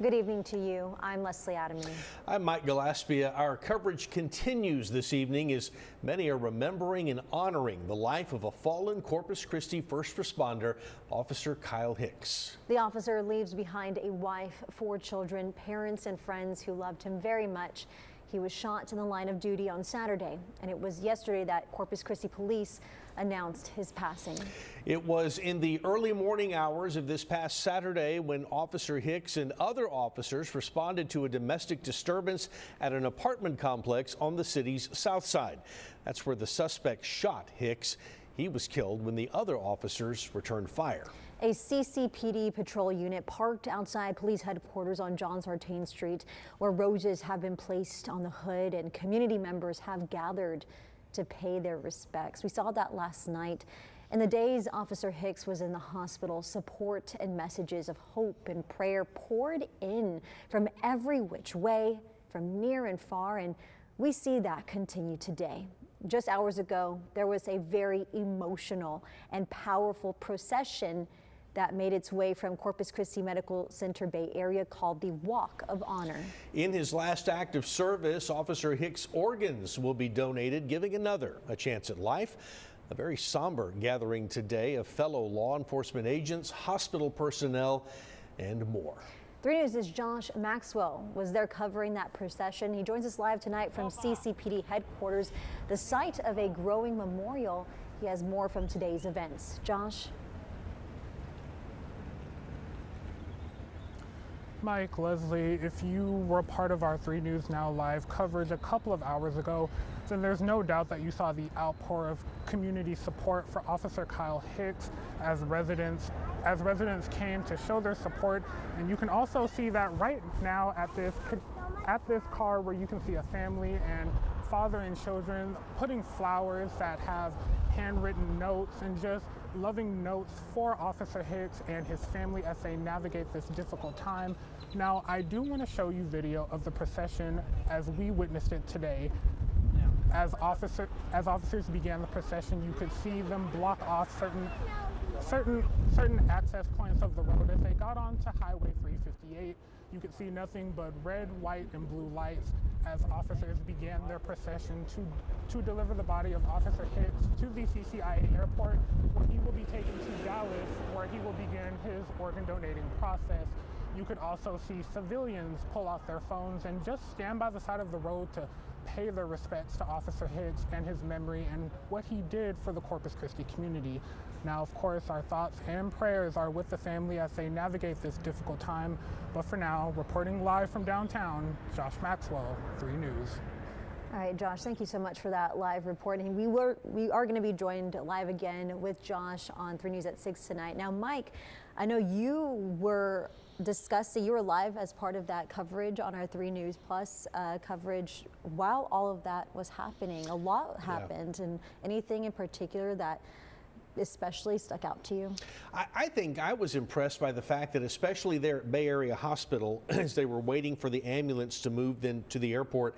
Good evening to you. I'm Leslie Adamy. I'm Mike Gillespie. Our coverage continues this evening as many are remembering and honoring the life of a fallen Corpus Christi first responder, Officer Kyle Hicks. The officer leaves behind a wife, 4 children, parents and friends who loved him very much. He was shot in the line of duty on Saturday, and it was yesterday that Corpus Christi police announced his passing. It was in the early morning hours of this past Saturday when Officer Hicks and other officers responded to a domestic disturbance at an apartment complex on the city's south side. That's where the suspect shot Hicks. He was killed when the other officers returned fire. A CCPD patrol unit parked outside police headquarters on John Sartain Street, where roses have been placed on the hood and community members have gathered to pay their respects. We saw that last night. In the days Officer Hicks was in the hospital, support and messages of hope and prayer poured in from every which way, from near and far, and we see that continue today. Just hours ago, there was a very emotional and powerful procession that made its way from Corpus Christi Medical Center Bay Area called the Walk of Honor. In his last act of service, Officer Hicks' organs will be donated, giving another a chance at life. A very somber gathering today of fellow law enforcement agents, hospital personnel, and more. 3 News' Josh Maxwell was there covering that procession. He joins us live tonight from CCPD headquarters, the site of a growing memorial. He has more from today's events. Josh? Mike, Leslie, if you were part of our 3 News Now live coverage a couple of hours ago, then there's no doubt that you saw the outpour of community support for Officer Kyle Hicks as residents came to show their support. And you can also see that right now at this car, where you can see a family and father and children putting flowers that have handwritten notes and just loving notes for Officer Hicks and his family as they navigate this difficult time. Now, I do want to show you video of the procession as we witnessed it today. As officers began the procession, you could see them block off certain access points of the road. As they got onto Highway 358, you could see nothing but red, white, and blue lights as officers began their procession to deliver the body of Officer Hicks to the CCIA airport, where he will be taken to Dallas, where he will begin his organ donating process. You could also see civilians pull out their phones and just stand by the side of the road to pay their respects to Officer Hicks and his memory and what he did for the Corpus Christi community. Now, of course, our thoughts and prayers are with the family as they navigate this difficult time. But for now, reporting live from downtown, Josh Maxwell, 3 News. All right, Josh, thank you so much for that live reporting. We are going to be joined live again with Josh on 3 News at 6 tonight. Now, Mike, I know you were live as part of that coverage on our 3 News Plus coverage while all of that was happening. A lot happened, and anything in particular that especially stuck out to you? I think I was impressed by the fact that, especially there at Bay Area Hospital, as they were waiting for the ambulance to move then to the airport,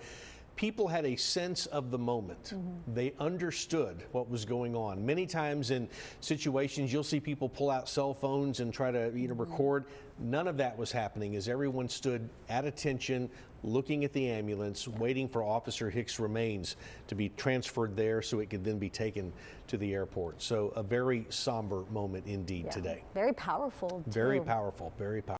people had a sense of the moment. They understood what was going on. Many times in situations, you'll see people pull out cell phones and try to record. None of that was happening as everyone stood at attention, looking at the ambulance, waiting for Officer Hicks' remains to be transferred there so it could then be taken to the airport. So a very somber moment indeed today. Very powerful, too. Very powerful, very powerful.